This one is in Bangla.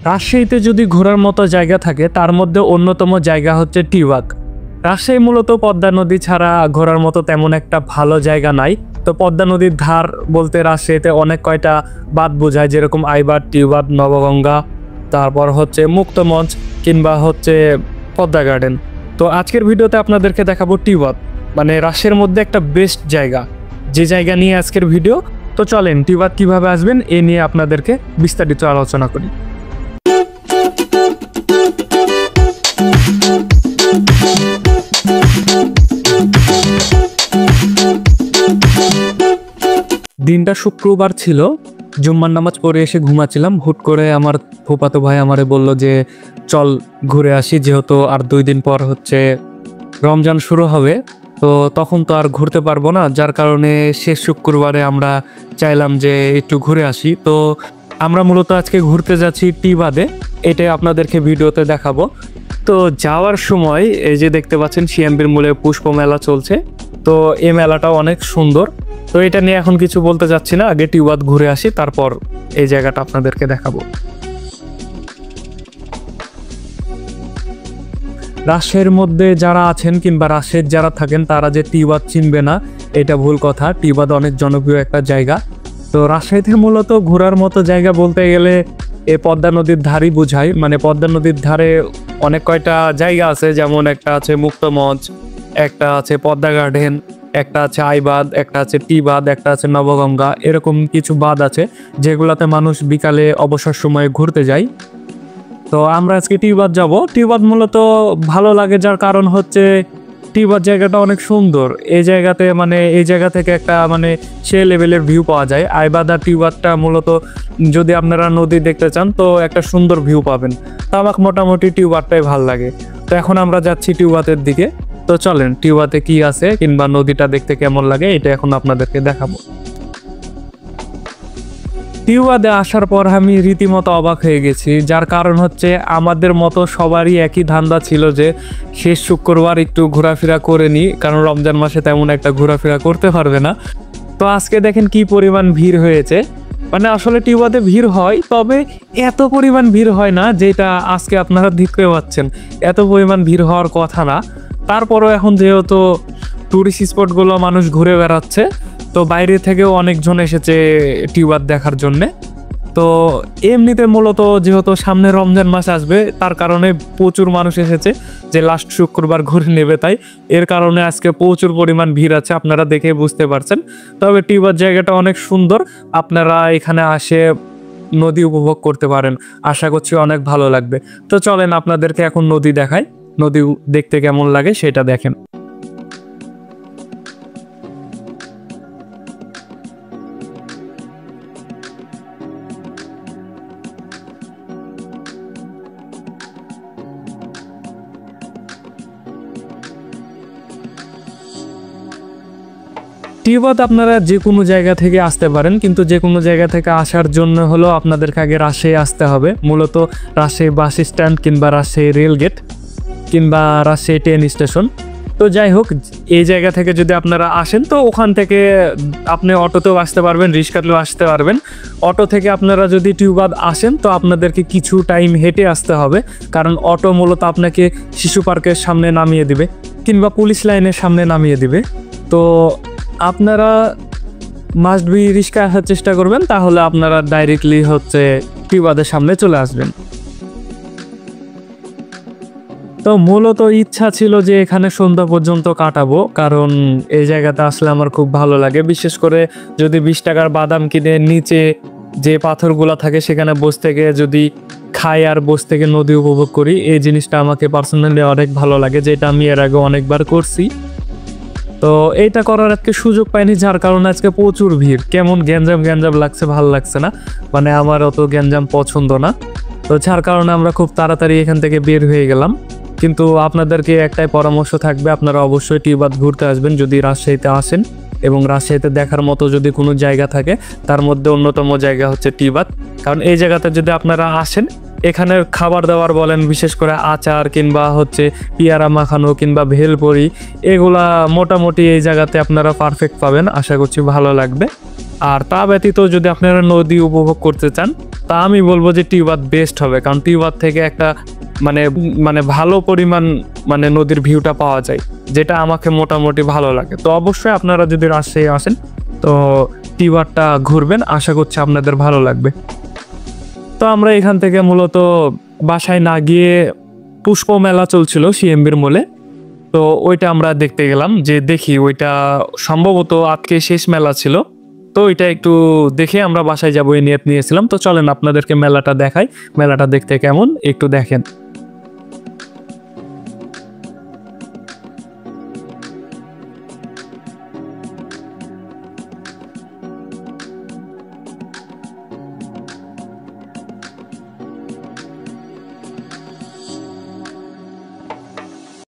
রাজশাহীতে যদি ঘোরার মতো জায়গা থাকে তার মধ্যে অন্যতম জায়গা হচ্ছে টিবাগ। রাজশাহী মূলত পদ্মা নদী ছাড়া ঘোরার মতো তেমন একটা ভালো জায়গা নাই। তো পদ্মা নদীর ধার বলতে রাজশাহীতে অনেক কয়টা বাঁধ বোঝায়, যেরকম আইবাদ, টিউবাদ, নবগঙ্গা, তারপর হচ্ছে মুক্তমঞ্চ কিংবা হচ্ছে পদ্মা গার্ডেন। তো আজকের ভিডিওতে আপনাদেরকে দেখাবো টিবাদ, মানে রাজশাহীর মধ্যে একটা বেস্ট জায়গা, যে জায়গা নিয়ে আজকের ভিডিও। তো চলেন টিবাদ কিভাবে আসবেন এ নিয়ে আপনাদেরকে বিস্তারিত আলোচনা করি। দিনটা শুক্রবার ছিল, জুম্মার নামাজ পড়ে এসে ঘুমাচ্ছিলাম। হুট করে আমার ফুফাতো ভাই আমারে বলল যে চল ঘুরে আসি, যেহেতু আর 2 দিন পর হচ্ছে রমজান শুরু হবে। তো তখন তো আর ঘুরতে পারবো না, যার কারণে শেষ শুক্রবারে আমরা চাইলাম যে একটু ঘুরে আসি। তো আমরা মূলত আজকে ঘুরতে যাচ্ছি টিবাদে, এটাই আপনাদেরকে ভিডিওতে দেখাবো। তো যাওয়ার সময় এই যে দেখতে পাচ্ছেন সিএমবির মূলে পুষ্প মেলা চলছে। তো এই মেলাটাও অনেক সুন্দর। তো এটা নিয়ে এখন কিছু বলতে যাচ্ছি না, আগে টিবাদ ঘুরে আসি, তারপর এই জায়গাটা আপনাদেরকে দেখাবো। রাজশাহীর মধ্যে যারা আছেন কিংবা রাজশাহীর যারা থাকেন তারা যে টিবাদ চিনবে না এটা ভুল কথা। টিবাদ অনেক জনপ্রিয় একটা জায়গা। তো রাজশাহীতে মূলত ঘোরার মতো জায়গা বলতে গেলে এই পদ্মা নদীর ধারই বোঝায়, মানে পদ্মা নদীর ধারে অনেক কয়টা জায়গা আছে, যেমন একটা আছে মুক্তমঞ্চ, একটা আছে পদ্মা গার্ডেন, একটা আছে আইবাদ, একটা আছে টিবাদ, একটা আছে নবগঙ্গা। এরকম কিছু বাঁধ আছে যেগুলাতে মানুষ বিকালে অবসর সময়ে ঘুরতে যায়। তো আমরা আজকে টিবাদ যাব। টিবাদ মূলত ভালো লাগে যার কারণ হচ্ছে টিবাদ জায়গাটা অনেক সুন্দর। এই জায়গাতে মানে এই জায়গা থেকে একটা মানে সে লেভেলের ভিউ পাওয়া যায়। আইবাদ আর টিবাদটা মূলত যদি আপনারা নদী দেখতে চান তো একটা সুন্দর ভিউ পাবেন। তো আমাকে মোটামুটি টিবাদটাই ভালো লাগে। তো এখন আমরা যাচ্ছি টিবাদের দিকে। তো চলেন টিবাতে কি আছে কিংবা নদীটা দেখতে কেমন লাগে এটা এখন আপনাদেরকে দেখাবো। টিবাদে আসার পর আমি রীতিমতো অবাক হয়ে গেছি, যার কারণ হচ্ছে আমাদের মতো সবারই একই ধান্দা ছিল যে শেষ শুক্রবার একটু ঘোরাফেরা করে নিই, কারণ রমজান মাসে তেমন একটা ঘোরাফেরা করতে পারবে না। তো আজকে দেখেন কি পরিমাণ ভিড় হয়েছে। মানে আসলে টিবাদে ভিড় হয়, তবে এত পরিমাণ ভিড় হয় না যেটা আজকে আপনারা দেখতে পাচ্ছেন। এত পরিমাণ ভিড় হওয়ার কথা না। তারপরও এখন যেহেতু টুরিস্ট স্পটগুলো মানুষ ঘুরে বেড়াচ্ছে, তো বাইরে থেকেও অনেকজন এসেছে টিবাদ দেখার জন্যে। তো এমনিতে মূলত যেহেতু সামনে রমজান মাস আসবে তার কারণে প্রচুর মানুষ এসেছে যে লাস্ট শুক্রবার ঘুরে নেবে, তাই এর কারণে আজকে প্রচুর পরিমাণ ভিড় আছে, আপনারা দেখে বুঝতে পারছেন। তবে টিবাদ জায়গাটা অনেক সুন্দর, আপনারা এখানে আসে নদী উপভোগ করতে পারেন, আশা করছি অনেক ভালো লাগবে। তো চলেন আপনাদেরকে এখন নদী দেখাই, নদী দেখতে কেমন লাগে সেটা দেখেন। টিবাদ আপনারা যে কোনো জায়গা থেকে আসতে পারেন, কিন্তু যে কোনো জায়গা থেকে আসার জন্য হলো আপনাদেরকে আগে রাজশাহী আসতে হবে। মূলত রাজশাহী বাস স্ট্যান্ড কিংবা রাজশাহী রেলগেট কিংবা রাজশাহী ট্রেন স্টেশন। তো যাই হোক, এই জায়গা থেকে যদি আপনারা আসেন তো ওখান থেকে আপনি অটোতেও আসতে পারবেন, রিক্সাতেও আসতে পারবেন। অটো থেকে আপনারা যদি টিবাদ আসেন তো আপনাদেরকে কিছু টাইম হেঁটে আসতে হবে, কারণ অটো মূলত আপনাকে শিশু পার্কের সামনে নামিয়ে দিবে কিংবা পুলিশ লাইনের সামনে নামিয়ে দিবে। তো আপনারা মাস্ট বি রিক্সা আসার চেষ্টা করবেন, তাহলে আপনারা ডাইরেক্টলি হচ্ছে টিবাদের সামনে চলে আসবেন। তো মূলত ইচ্ছা ছিল যে এখানে সন্ধ্যা পর্যন্ত কাটাবো, কারণ এই জায়গাতে আসলে আমার খুব ভালো লাগে। বিশেষ করে যদি 20 টাকার বাদাম কিনে নিচে যে পাথরগুলো থাকে সেখানে বসে থেকে যদি খাই আর বসে থেকে নদী উপভোগ করি, এই জিনিসটা আমাকে পার্সোনালি অনেক ভালো লাগে, যেটা আমি এর আগে অনেকবার করছি। তো এইটা করার আজকে সুযোগ পাইনি, যার কারণে আজকে প্রচুর ভিড়। কেমন গ্যাঞ্জাম গ্যাঞ্জাম লাগছে, ভালো লাগছে না, মানে আমার অত গ্যাঞ্জাম পছন্দ না। তো যার কারণে আমরা খুব তাড়াতাড়ি এখান থেকে বের হয়ে গেলাম। কিন্তু আপনাদেরকে একটাই পরামর্শ থাকবে, আপনারা অবশ্যই টিবাদ ঘুরতে আসবেন যদি রাজশাহীতে আসেন, এবং রাজশাহীতে দেখার মতো যদি কোনো জায়গা থাকে তার মধ্যে অন্যতম জায়গা হচ্ছে টিবাদ। কারণ এই জায়গাতে যদি আপনারা আসেন, এখানের খাবার দাবার বলেন, বিশেষ করে আচার কিংবা হচ্ছে পিয়ারা মাখানো কিংবা ভেলপুরি, এগুলা মোটামুটি এই জায়গাতে আপনারা পারফেক্ট পাবেন, আশা করছি ভালো লাগবে। আর তা ব্যতীত যদি আপনারা নদী উপভোগ করতে চান তা আমি বলবো যে টিউবার বেস্ট হবে, কারণ টিউবার থেকে একটা মানে মানে ভালো পরিমাণ মানে নদীর ভিউটা পাওয়া যায়, যেটা আমাকে মোটামুটি ভালো লাগে। তো অবশ্যই আপনারা যদি রাজশাহী আসেন তো টিউবারটা ঘুরবেন, আশা করছি আপনাদের ভালো লাগবে। তো আমরা এখান থেকে মূলত বাসায় না গিয়ে পুষ্প মেলা চলছিল সিএমবির মোলে, তো ওইটা আমরা দেখতে গেলাম, যে দেখি ওইটা সম্ভবত আজকে শেষ মেলা ছিল, তো ওইটা একটু দেখে আমরা বাসায় যাবো এই নিয়ত নিয়েছিলাম। তো চলেন আপনাদেরকে মেলাটা দেখাই, মেলাটা দেখতে কেমন একটু দেখেন।